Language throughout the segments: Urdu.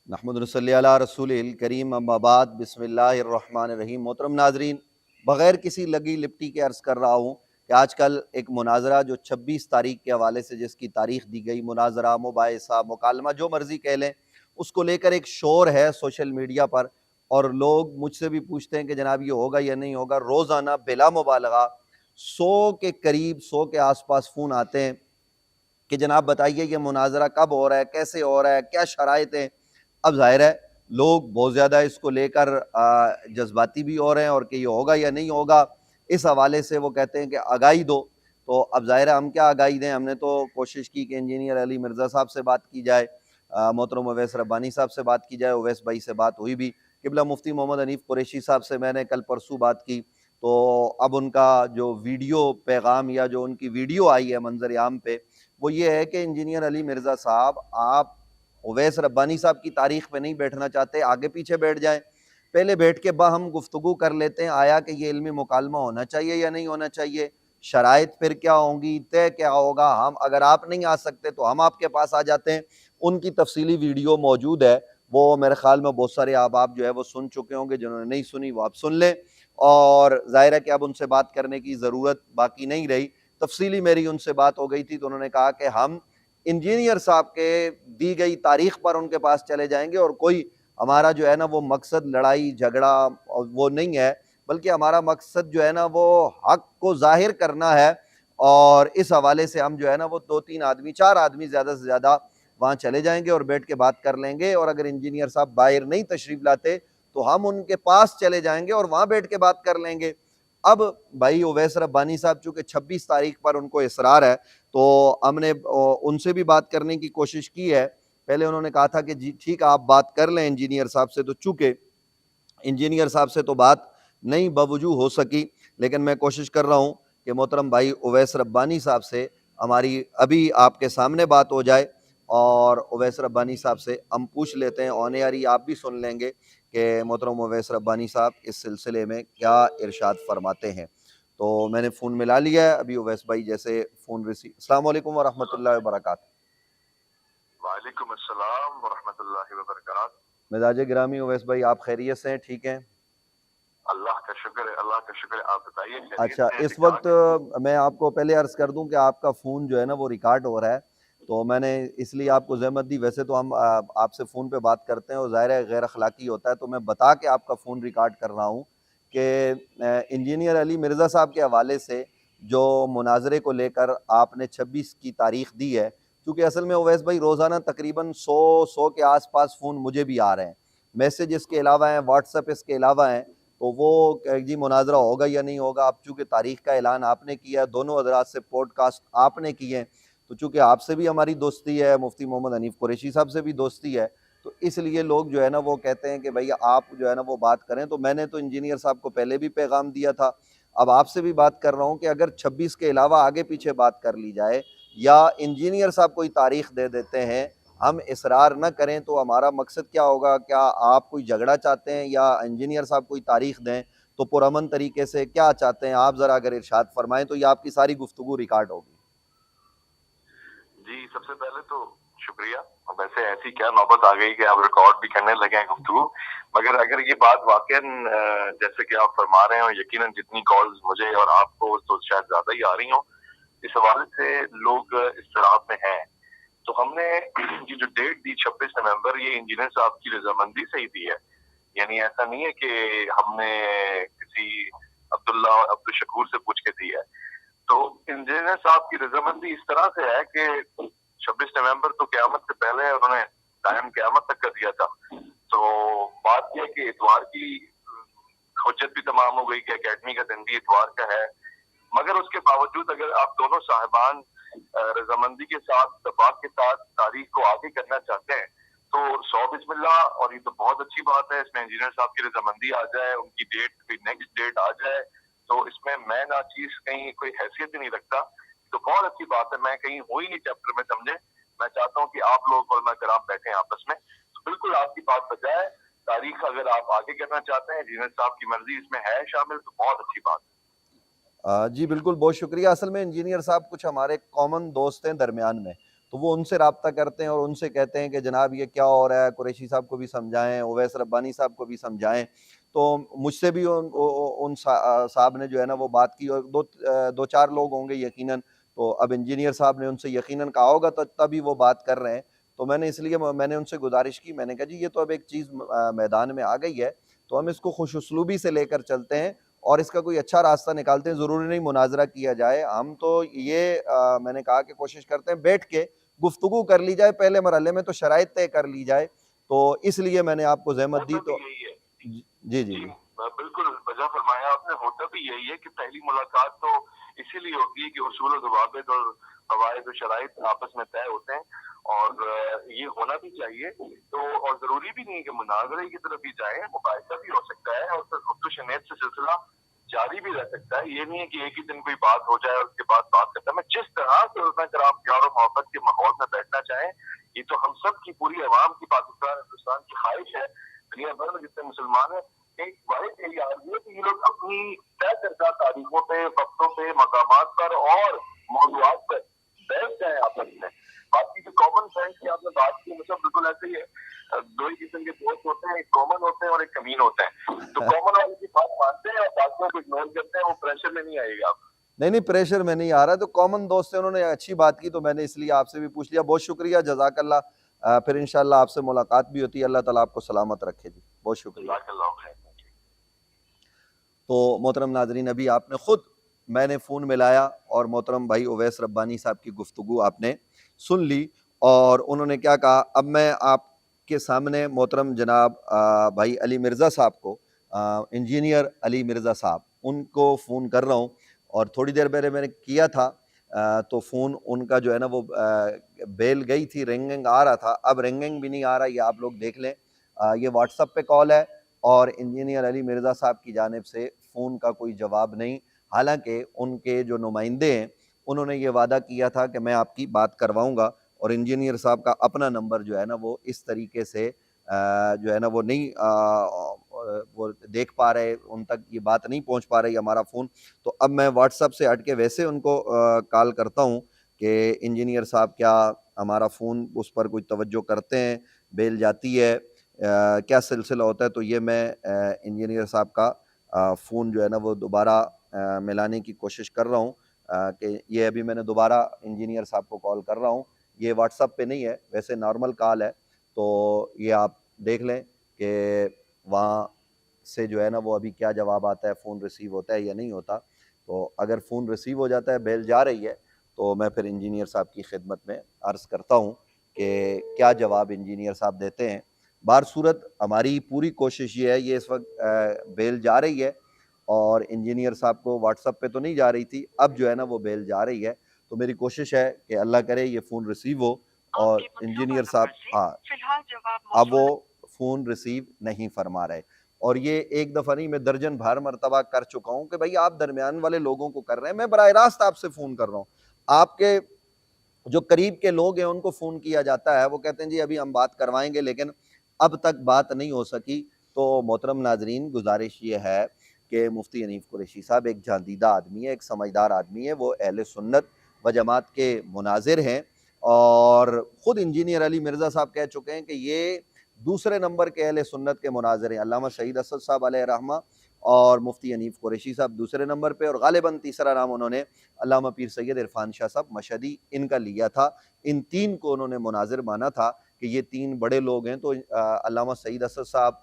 نحمد صلی علی رسول الکریم اما بعد بسم اللہ الرحمن الرحیم۔ محترم ناظرین، بغیر کسی لگی لپٹی کے عرض کر رہا ہوں کہ آج کل ایک مناظرہ جو 26 تاریخ کے حوالے سے جس کی تاریخ دی گئی، مناظرہ، مباحثہ، مکالمہ، جو مرضی کہہ لیں، اس کو لے کر ایک شور ہے سوشل میڈیا پر، اور لوگ مجھ سے بھی پوچھتے ہیں کہ جناب یہ ہوگا یا نہیں ہوگا۔ روزانہ بلا مبالغہ 100 کے قریب، 100 کے آس پاس فون آتے ہیں کہ جناب بتائیے یہ مناظرہ کب ہو رہا ہے، کیسے ہو رہا ہے، کیا شرائط ہیں۔ اب ظاہر ہے لوگ بہت زیادہ اس کو لے کر جذباتی بھی ہو رہے ہیں، اور کہ یہ ہوگا یا نہیں ہوگا، اس حوالے سے وہ کہتے ہیں کہ آگاہی دو۔ تو اب ظاہر ہے ہم کیا آگاہی دیں؟ ہم نے تو کوشش کی کہ انجینئر علی مرزا صاحب سے بات کی جائے، محترم اویس ربانی صاحب سے بات کی جائے، اویس بھائی سے بات ہوئی بھی، قبلہ مفتی محمد حنیف قریشی صاحب سے میں نے کل پرسوں بات کی۔ تو اب ان کا جو ویڈیو پیغام یا جو ان کی ویڈیو آئی ہے منظر عام پہ، وہ یہ ہے کہ انجینئر علی مرزا صاحب، آپ اویس ربانی صاحب کی تاریخ پہ نہیں بیٹھنا چاہتے، آگے پیچھے بیٹھ جائیں، پہلے بیٹھ کے باہم گفتگو کر لیتے ہیں، آیا کہ یہ علمی مکالمہ ہونا چاہیے یا نہیں ہونا چاہیے، شرائط پھر کیا ہوں گی، طے کیا ہوگا۔ ہم اگر آپ نہیں آ سکتے تو ہم آپ کے پاس آ جاتے ہیں۔ ان کی تفصیلی ویڈیو موجود ہے، وہ میرے خیال میں بہت سارے آپ جو ہے وہ سن چکے ہوں گے، جنہوں نے نہیں سنی وہ آپ سن لیں، اور ظاہر ہے کہ اب ان سے بات کرنے کی ضرورت باقی نہیں رہی۔ تفصیلی میری ان سے بات ہو گئی تھی تو انہوں نے کہا کہ ہم انجینئر صاحب کے دی گئی تاریخ پر ان کے پاس چلے جائیں گے، اور کوئی ہمارا جو ہے نا وہ مقصد لڑائی جھگڑا وہ نہیں ہے، بلکہ ہمارا مقصد جو ہے نا وہ حق کو ظاہر کرنا ہے۔ اور اس حوالے سے ہم جو ہے نا وہ 2-3 آدمی، 4 آدمی زیادہ سے زیادہ وہاں چلے جائیں گے اور بیٹھ کے بات کر لیں گے، اور اگر انجینئر صاحب باہر نہیں تشریف لاتے تو ہم ان کے پاس چلے جائیں گے اور وہاں بیٹھ کے بات کر لیں گے۔ اب بھائی اویس ربانی صاحب چونکہ 26 تاریخ پر ان کو اصرار ہے، تو ہم نے ان سے بھی بات کرنے کی کوشش کی ہے۔ پہلے انہوں نے کہا تھا کہ جی ٹھیک ہے آپ بات کر لیں انجینئر صاحب سے، تو چونکہ انجینئر صاحب سے تو بات نہیں بوجو ہو سکی، لیکن میں کوشش کر رہا ہوں کہ محترم بھائی اویس ربانی صاحب سے ہماری ابھی آپ کے سامنے بات ہو جائے، اور اویس ربانی صاحب سے ہم پوچھ لیتے ہیں، آن ایئر ہی آپ بھی سن لیں گے کہ محترم اویس ربانی صاحب اس سلسلے میں کیا ارشاد فرماتے ہیں۔ تو میں نے فون ملا لیا ہے، ابھی اویس بھائی جیسے فون ریسیو۔ السلام علیکم ورحمۃ اللہ وبرکاتہ۔ وعلیکم السلام ورحمۃ اللہ وبرکاتہ۔ مزاج گرامی اویس بھائی، آپ خیریت سے ہیں؟ ٹھیک ہیں؟ اللہ کا شکر ہے، اللہ کا شکر ہے۔ آپ بتائیے خیریت اچھا، سے ہیں؟ اس ٹھیک وقت ٹھاک؟ میں آپ کو پہلے عرض کر دوں کہ آپ کا فون جو ہے نا وہ ریکارڈ ہو رہا ہے، تو میں نے اس لیے آپ کو زحمت دی۔ ویسے تو ہم آپ سے فون پہ بات کرتے ہیں اور ظاہر ہے غیر اخلاقی ہوتا ہے، تو میں بتا کے آپ کا فون ریکارڈ کر رہا ہوں کہ انجینئر علی مرزا صاحب کے حوالے سے جو مناظرے کو لے کر آپ نے 26 کی تاریخ دی ہے، کیونکہ اصل میں اویس بھائی روزانہ تقریباً 100 کے آس پاس فون مجھے بھی آ رہے ہیں، میسج اس کے علاوہ ہیں، واٹس ایپ اس کے علاوہ ہیں، تو وہ جی مناظرہ ہوگا یا نہیں ہوگا۔ اب چونکہ تاریخ کا اعلان آپ نے کیا ہے، دونوں حضرات سے پوڈ کاسٹ آپ نے کیے ہیں، تو چونکہ آپ سے بھی ہماری دوستی ہے، مفتی محمد حنیف قریشی صاحب سے بھی دوستی ہے، تو اس لیے لوگ جو ہے نا وہ کہتے ہیں کہ بھئی آپ جو ہے نا وہ بات کریں۔ تو میں نے تو انجینئر صاحب کو پہلے بھی پیغام دیا تھا، اب آپ سے بھی بات کر رہا ہوں کہ اگر 26 کے علاوہ آگے پیچھے بات کر لی جائے، یا انجینئر صاحب کوئی تاریخ دے دیتے ہیں، ہم اصرار نہ کریں، تو ہمارا مقصد کیا ہوگا؟ کیا آپ کوئی جھگڑا چاہتے ہیں، یا انجینئر صاحب کوئی تاریخ دیں تو پرامن طریقے سے کیا چاہتے ہیں آپ؟ ذرا اگر ارشاد فرمائیں تو یہ آپ کی ساری گفتگو ریکارڈ ہوگی۔ جی، سب سے پہلے تو شکریہ۔ ویسے ایسی کیا نوبت آ گئی کہ آپ ریکارڈ بھی کرنے لگے ہیں گفتگو، مگر اگر یہ بات واقعاً جیسے کہ آپ فرما رہے ہوں، یقیناً جتنی کالز مجھے اور آپ کو تو شاید زیادہ ہی آ رہی ہوں، اس حوالے سے لوگ اضطراب میں ہیں۔ تو ہم نے یہ جو ڈیٹ دی 26 نومبر، یہ انجینئر صاحب کی رضامندی سے ہی دی ہے، یعنی ایسا نہیں ہے کہ ہم نے کسی عبداللہ عبدالشکور سے پوچھ کے دی ہے۔ تو انجینئر صاحب کی رضامندی اس طرح سے ہے کہ 26 نومبر تو قیامت سے پہلے انہوں نے ٹائم قیامت تک کر دیا تھا۔ تو بات یہ کہ اتوار کی حجت بھی تمام ہو گئی کہ اکیڈمی کا دن بھی اتوار کا ہے، مگر اس کے باوجود اگر آپ دونوں صاحبان رضامندی کے ساتھ، اتفاق کے ساتھ تاریخ کو آگے کرنا چاہتے ہیں تو 100 بسم اللہ، اور یہ تو بہت اچھی بات ہے، اس میں انجینئر صاحب کی رضامندی آ جائے، ان کی ڈیٹ کوئی نیکسٹ ڈیٹ آ جائے، تو اس میں ناچیز کہیں کوئی حیثیت ہی نہیں رکھتا، تو بہت اچھی بات ہے۔ میں کہیں ہو ہی نہیں چیپٹر میں، سمجھے، میں چاہتا ہوں کہ آپ لوگ علماء کرام بیٹھیں آپس میں، تو بالکل آپ کی بات بجائے، تاریخ اگر آپ آگے کرنا چاہتے ہیں، انجینئر صاحب کی مرضی اس میں ہے شامل، تو بہت اچھی بات ہے۔ جی بالکل، بہت شکریہ۔ اصل میں انجینئر صاحب کچھ ہمارے کامن دوست ہیں درمیان میں، تو وہ ان سے رابطہ کرتے ہیں اور ان سے کہتے ہیں کہ جناب یہ کیا ہو رہا ہے، قریشی صاحب کو بھی سمجھائیں، اویس ربانی صاحب کو بھی سمجھائیں. تو مجھ سے بھی ان صاحب نے جو ہے نا وہ بات کی، اور دو چار لوگ ہوں گے یقیناً. تو اب انجینئر صاحب نے ان سے یقیناً کہا ہوگا تو تبھی وہ بات کر رہے ہیں. تو میں نے اس لیے میں نے ان سے گزارش کی، میں نے کہا جی یہ تو اب ایک چیز میدان میں آ گئی ہے، تو ہم اس کو خوش اسلوبی سے لے کر چلتے ہیں اور اس کا کوئی اچھا راستہ نکالتے ہیں. ضروری نہیں مناظرہ کیا جائے، ہم تو یہ میں نے کہا کہ کوشش کرتے ہیں بیٹھ کے گفتگو کر لی جائے، پہلے مرحلے میں تو شرائط طے کر لی جائے. تو اس لیے میں نے آپ کو زحمت دی. تو یہی ہے. جی جی جی بالکل وجہ فرمایا آپ نے. ہوتا بھی یہی ہے کہ پہلی ملاقات تو اسی لیے ہوتی ہے کہ اصول و ضوابط اور قواعد و شرائط آپس میں طے ہوتے ہیں، اور یہ ہونا بھی چاہیے. تو اور ضروری بھی نہیں کہ مناظرے کی طرف ہی جائیں، مباحثہ بھی ہو سکتا ہے اور پھر گفت و شنید سے سلسلہ جاری بھی رہ سکتا ہے. یہ نہیں ہے کہ ایک ہی دن کوئی بات ہو جائے اور اس کے بعد بات کرتا ہے. میں جس طرح سے علماء کرام پیار و محبت کے ماحول میں بیٹھنا چاہیں، یہ تو ہم سب کی پوری عوام کی، پاکستان ہندوستان کی خواہش ہے. دنیا بھر میں جتنے مسلمان ہیں ایک واحد یہی آرزو ہے کہ یہ لوگ اپنی طے کردہ تاریخوں پہ، وقتوں پہ، مقامات پر اور موضوعات پر بیٹھ جائیں آپس میں. باقی جو کامن سینس کی آپ نے بات کی، مطلب بالکل ایسے ہی ہے. دو ہی قسم کے دوست ہوتے ہیں، ایک کامن ہوتے ہیں اور ایک کمین ہوتے ہیں. تو کامن والے کی بات مانتے ہیں اور باقیوں کو اگنور کرتے ہیں، وہ پریشر میں نہیں آئے گا آپ. نہیں پریشر میں نہیں آ رہا. تو کامن دوست سے انہوں نے اچھی بات کی تو میں نے اس لیے آپ سے بھی پوچھ لیا. بہت شکریہ، جزاک اللہ. پھر انشاءاللہ آپ سے ملاقات بھی ہوتی ہے. اللہ تعالیٰ آپ کو سلامت رکھے جی. بہت شکریہ. جزاک اللہ خیر. تو محترم ناظرین، ابھی آپ نے خود میں نے فون ملایا اور محترم بھائی اویس ربانی صاحب کی گفتگو آپ نے سن لی، اور انہوں نے کیا کہا. اب میں آپ کے سامنے محترم جناب بھائی علی مرزا صاحب کو، انجینئر علی مرزا صاحب، ان کو فون کر رہا ہوں. اور تھوڑی دیر پہلے میں نے کیا تھا تو فون ان کا جو ہے نا وہ بیل گئی تھی، رنگنگ آ رہا تھا. اب رنگنگ بھی نہیں آ رہا، یہ آپ لوگ دیکھ لیں. یہ واٹس ایپ پہ کال ہے اور انجینئر علی مرزا صاحب کی جانب سے فون کا کوئی جواب نہیں. حالانکہ ان کے جو نمائندے ہیں انہوں نے یہ وعدہ کیا تھا کہ میں آپ کی بات کرواؤں گا، اور انجینئر صاحب کا اپنا نمبر جو ہے نا وہ اس طریقے سے جو ہے نا وہ نہیں وہ دیکھ پا رہے، ان تک یہ بات نہیں پہنچ پا رہی ہمارا فون. تو اب میں واٹس ایپ سے ہٹ کے ویسے ان کو کال کرتا ہوں کہ انجینئر صاحب کیا ہمارا فون اس پر کوئی توجہ کرتے ہیں، بیل جاتی ہے، کیا سلسلہ ہوتا ہے. تو یہ میں انجینئر صاحب کا فون جو ہے نا وہ دوبارہ ملانے کی کوشش کر رہا ہوں کہ یہ ابھی میں نے دوبارہ انجینئر صاحب کو کال کر رہا ہوں. یہ واٹس ایپ پہ نہیں ہے، ویسے نارمل کال ہے. تو یہ آپ دیکھ لیں کہ وہاں سے جو ہے نا وہ ابھی کیا جواب آتا ہے، فون ریسیو ہوتا ہے یا نہیں ہوتا. تو اگر فون ریسیو ہو جاتا ہے، بیل جا رہی ہے، تو میں پھر انجینئر صاحب کی خدمت میں عرض کرتا ہوں کہ کیا جواب انجینئر صاحب دیتے ہیں. بہر صورت ہماری پوری کوشش یہ ہے، یہ اس وقت بیل جا رہی ہے اور انجینئر صاحب کو واٹس ایپ پہ تو نہیں جا رہی تھی، اب جو ہے نا وہ بیل جا رہی ہے. تو میری کوشش ہے کہ اللہ کرے یہ فون ریسیو ہو. اور انجینئر صاحب اب وہ فون ریسیو نہیں فرما رہے. اور یہ ایک دفعہ نہیں، میں درجن بھر مرتبہ کر چکا ہوں کہ بھائی آپ درمیان والے لوگوں کو کر رہے ہیں، میں براہ راست آپ سے فون کر رہا ہوں. آپ کے جو قریب کے لوگ ہیں ان کو فون کیا جاتا ہے، وہ کہتے ہیں جی ابھی ہم بات کروائیں گے، لیکن اب تک بات نہیں ہو سکی. تو محترم ناظرین، گزارش یہ ہے کہ مفتی حنیف قریشی صاحب ایک جاندیدہ آدمی ہے، ایک سمجھدار آدمی ہے. وہ اہل سنت و جماعت کے مناظر ہیں، اور خود انجینئر علی مرزا صاحب کہہ چکے ہیں کہ یہ دوسرے نمبر کے اہل سنت کے مناظر ہیں. علامہ سعید اسد صاحب علیہ رحمہ اور مفتی حنیف قریشی صاحب دوسرے نمبر پہ، اور غالباً تیسرا نام انہوں نے علامہ پیر سید عرفان شاہ صاحب مشہدی ان کا لیا تھا. ان تین کو انہوں نے مناظر مانا تھا کہ یہ تین بڑے لوگ ہیں. تو علامہ سعید اسد صاحب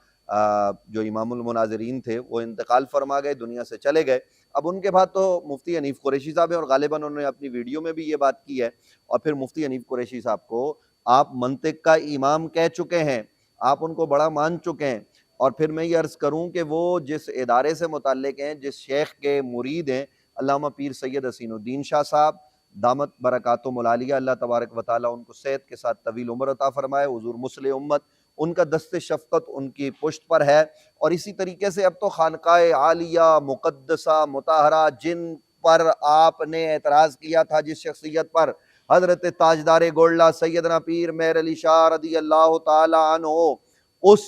جو امام المناظرین تھے وہ انتقال فرما گئے، دنیا سے چلے گئے. اب ان کے بعد تو مفتی حنیف قریشی صاحب ہیں، اور غالباً انہوں نے اپنی ویڈیو میں بھی یہ بات کی ہے. اور پھر مفتی حنیف قریشی صاحب کو آپ منطق کا امام کہہ چکے ہیں، آپ ان کو بڑا مان چکے ہیں. اور پھر میں یہ عرض کروں کہ وہ جس ادارے سے متعلق ہیں، جس شیخ کے مرید ہیں، علامہ پیر سید حسین الدین شاہ صاحب دامت برکاتہم العالیہ، اللہ تبارک و تعالیٰ ان کو صحت کے ساتھ طویل عمر عطا فرمائے. حضور مصلح امت، ان کا دست شفقت ان کی پشت پر ہے. اور اسی طریقے سے اب تو خانقاہ عالیہ مقدسہ مطہرہ، جن پر آپ نے اعتراض کیا تھا، جس شخصیت پر، حضرت تاجدار گولڈہ سیدنا پیر مہر علی شاہ رضی اللہ تعالی عنہ، اس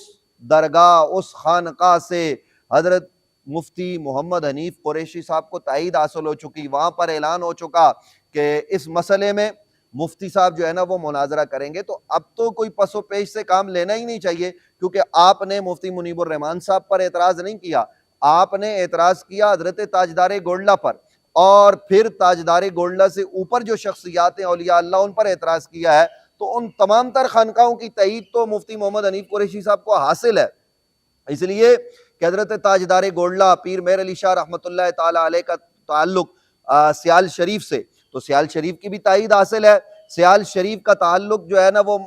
درگاہ، اس خانقاہ سے حضرت مفتی محمد حنیف قریشی صاحب کو تائید حاصل ہو چکی. وہاں پر اعلان ہو چکا کہ اس مسئلے میں مفتی صاحب جو ہے نا وہ مناظرہ کریں گے، تو اب تو کوئی پس و پیش سے کام لینا ہی نہیں چاہیے، کیونکہ آپ نے مفتی منیب الرحمان صاحب پر اعتراض نہیں کیا، آپ نے اعتراض کیا حضرت تاجدار گولڈا پر، اور پھر تاجدار گولڈا سے اوپر جو شخصیات ہیں اولیاء اللہ ان پر اعتراض کیا ہے، تو ان تمام تر خانقاہوں کی تائید تو مفتی محمد حنیف قریشی صاحب کو حاصل ہے۔ اس لیے کہ حضرت تاجدار گولڈا پیر مہر علی شاہ رحمۃ اللہ تعالی علیہ کا تعلق سیال شریف سے، تو سیال شریف کی بھی تائید حاصل ہے، سیال شریف کا تعلق جو ہے نا وہ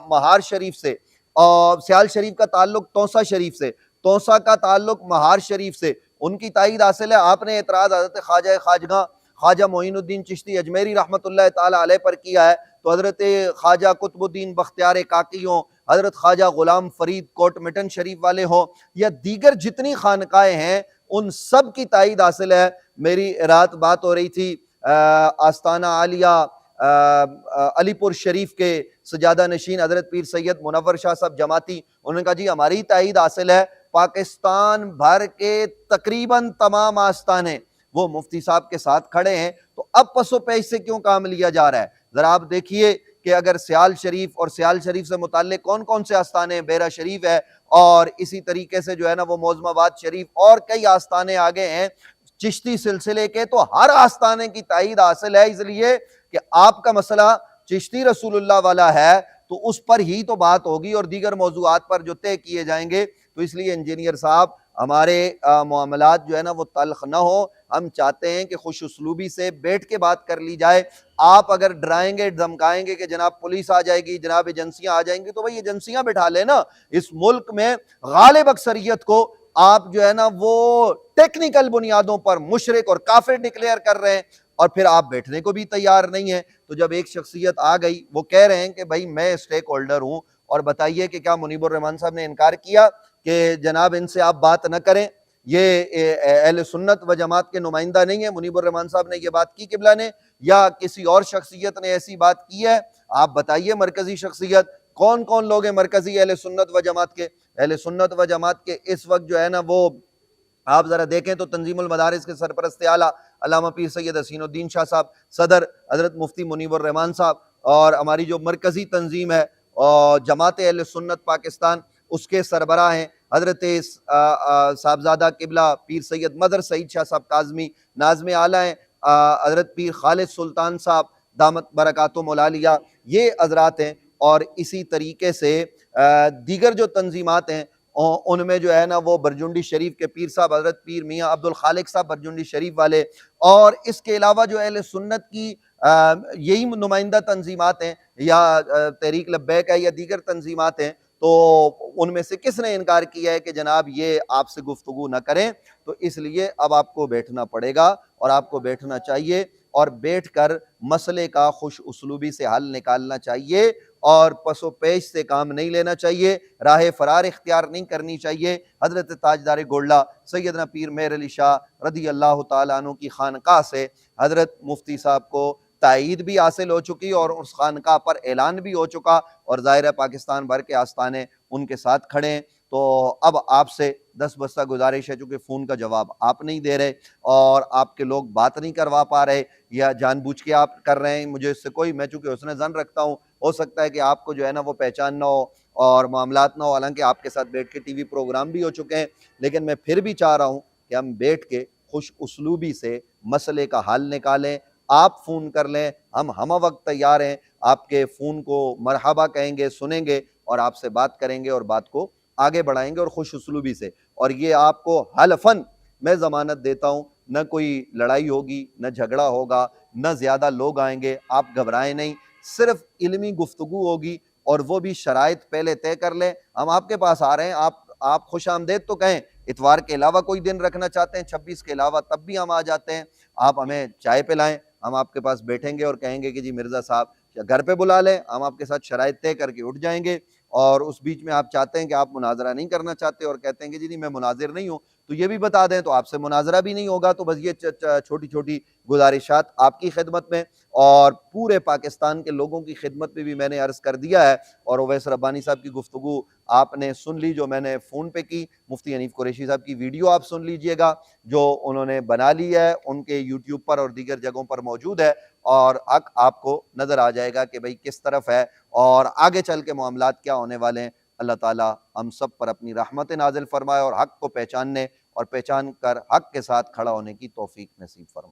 مہار شریف سے، اور سیال شریف کا تعلق توسا شریف سے، توسا کا تعلق مہار شریف سے، ان کی تائید حاصل ہے۔ آپ نے اعتراض حضرت خواجہ خواجگاں خواجہ معین الدین چشتی اجمیری رحمۃ اللہ تعالی علیہ پر کیا ہے، تو حضرت خواجہ قطب الدین بختیار کاکی ہوں، حضرت خواجہ غلام فرید کوٹ مٹن شریف والے ہوں، یا دیگر جتنی خانقاہیں ہیں ان سب کی تائید حاصل ہے۔ میری رات بات ہو رہی تھی آستانہ عالیہ علی پور شریف کے سجادہ نشین حضرت پیر سید منور شاہ صاحب جماعتی، انہوں نے کہا جی ہماری تائید حاصل ہے، پاکستان بھر کے تقریباً تمام آستانے وہ مفتی صاحب کے ساتھ کھڑے ہیں، تو اب پس و پیش سے کیوں کام لیا جا رہا ہے؟ ذرا آپ دیکھیے کہ اگر سیال شریف اور سیال شریف سے متعلق کون کون سے آستانے ہیں، بیرا شریف ہے، اور اسی طریقے سے جو ہے نا وہ معظم آباد شریف اور کئی آستانے آگے ہیں چشتی سلسلے کے، تو ہر آستانے کی تائید حاصل ہے، اس لیے کہ آپ کا مسئلہ چشتی رسول اللہ والا ہے تو اس پر ہی تو بات ہوگی، اور دیگر موضوعات پر جو طے کیے جائیں گے، تو اس لیے انجینئر صاحب ہمارے معاملات جو ہے نا وہ تلخ نہ ہو، ہم چاہتے ہیں کہ خوش اسلوبی سے بیٹھ کے بات کر لی جائے۔ آپ اگر ڈرائیں گے دھمکائیں گے کہ جناب پولیس آ جائے گی، جناب ایجنسیاں آ جائیں گی، تو بھئی ایجنسیاں بٹھا لیں نا۔ اس ملک میں غالب اکثریت کو آپ جو ہے نا وہ ٹیکنیکل بنیادوں پر مشرک اور کافر ڈکلیئر کر رہے ہیں، اور پھر آپ بیٹھنے کو بھی تیار نہیں ہیں۔ تو جب ایک شخصیت آ گئی، وہ کہہ رہے ہیں کہ بھائی میں اسٹیک ہولڈر ہوں، اور بتائیے کہ کیا منیب الرحمان صاحب نے انکار کیا کہ جناب ان سے آپ بات نہ کریں، یہ اہل سنت و جماعت کے نمائندہ نہیں ہے؟ منیب الرحمان صاحب نے یہ بات کی قبلہ نے، یا کسی اور شخصیت نے ایسی بات کی ہے؟ آپ بتائیے مرکزی شخصیت کون کون لوگ ہیں مرکزی اہل سنت و جماعت کے؟ اہل سنت و جماعت کے اس وقت جو ہے نا وہ آپ ذرا دیکھیں تو تنظیم المدارس کے سرپرست اعلیٰ علامہ پیر سید حسین الدین شاہ صاحب، صدر حضرت مفتی منیب الرحمان صاحب، اور ہماری جو مرکزی تنظیم ہے اور جماعت اہل سنت پاکستان، اس کے سربراہ ہیں حضرت صاحبزادہ قبلہ پیر سید مظہر سعید شاہ صاحب کاظمی، ناظم اعلیٰ ہیں حضرت پیر خالد سلطان صاحب دامت برکاتہم العالیہ، یہ حضرات ہیں، اور اسی طریقے سے دیگر جو تنظیمات ہیں ان میں جو ہے نا وہ برجنڈی شریف کے پیر صاحب حضرت پیر میاں عبد الخالق صاحب برجنڈی شریف والے، اور اس کے علاوہ جو اہل سنت کی یہی نمائندہ تنظیمات ہیں، یا تحریک لبیک ہے، یا دیگر تنظیمات ہیں، تو ان میں سے کس نے انکار کیا ہے کہ جناب یہ آپ سے گفتگو نہ کریں؟ تو اس لیے اب آپ کو بیٹھنا پڑے گا، اور آپ کو بیٹھنا چاہیے، اور بیٹھ کر مسئلے کا خوش اسلوبی سے حل نکالنا چاہیے، اور پس و پیش سے کام نہیں لینا چاہیے، راہ فرار اختیار نہیں کرنی چاہیے۔ حضرت تاجدار گولڈا سیدنا پیر مہر علی شاہ رضی اللہ تعالیٰ عنہ کی خانقاہ سے حضرت مفتی صاحب کو تائید بھی حاصل ہو چکی، اور اس خانقاہ پر اعلان بھی ہو چکا، اور ظاہر ہے پاکستان بھر کے آستانے ان کے ساتھ کھڑے ہیں۔ تو اب آپ سے دس بستہ گزارش ہے، چونکہ فون کا جواب آپ نہیں دے رہے، اور آپ کے لوگ بات نہیں کروا پا رہے، یا جان بوجھ کے آپ کر رہے ہیں، مجھے اس سے کوئی، میں چونکہ حسن ظن رکھتا ہوں، ہو سکتا ہے کہ آپ کو جو ہے نا وہ پہچان نہ ہو اور معاملات نہ ہو، حالانکہ آپ کے ساتھ بیٹھ کے ٹی وی پروگرام بھی ہو چکے ہیں، لیکن میں پھر بھی چاہ رہا ہوں کہ ہم بیٹھ کے خوش اسلوبی سے مسئلے کا حل نکالیں۔ آپ فون کر لیں، ہم وقت تیار ہیں، آپ کے فون کو مرحبا کہیں گے، سنیں گے، اور آپ سے بات کریں گے، اور بات کو آگے بڑھائیں گے، اور خوش اسلوبی سے۔ اور یہ آپ کو حلفاً میں ضمانت دیتا ہوں، نہ کوئی لڑائی ہوگی، نہ جھگڑا ہوگا، نہ زیادہ لوگ آئیں گے، آپ گھبرائیں نہیں، صرف علمی گفتگو ہوگی، اور وہ بھی شرائط پہلے طے کر لیں۔ ہم آپ کے پاس آ رہے ہیں، آپ خوش آمدید تو کہیں، اتوار کے علاوہ کوئی دن رکھنا چاہتے ہیں، 26 کے علاوہ، تب بھی ہم آ جاتے ہیں۔ آپ ہمیں چائے پلائیں، ہم آپ کے پاس بیٹھیں گے اور کہیں گے کہ جی مرزا صاحب گھر پہ بلا لیں، ہم آپ کے ساتھ شرائط طے کر کے اٹھ جائیں گے۔ اور اس بیچ میں آپ چاہتے ہیں کہ آپ مناظرہ نہیں کرنا چاہتے، اور کہتے ہیں کہ جی نہیں میں مناظر نہیں ہوں، تو یہ بھی بتا دیں، تو آپ سے مناظرہ بھی نہیں ہوگا۔ تو بس یہ چھوٹی چھوٹی گزارشات آپ کی خدمت میں اور پورے پاکستان کے لوگوں کی خدمت میں بھی میں نے عرض کر دیا ہے۔ اور اویس ربانی صاحب کی گفتگو آپ نے سن لی جو میں نے فون پہ کی، مفتی حنیف قریشی صاحب کی ویڈیو آپ سن لیجئے گا جو انہوں نے بنا لی ہے، ان کے یوٹیوب پر اور دیگر جگہوں پر موجود ہے، اور حق آپ کو نظر آ جائے گا کہ بھئی کس طرف ہے اور آگے چل کے معاملات کیا ہونے والے ہیں۔ اللہ تعالیٰ ہم سب پر اپنی رحمت نازل فرمائے اور حق کو پہچاننے اور پہچان کر حق کے ساتھ کھڑا ہونے کی توفیق نصیب فرمائے۔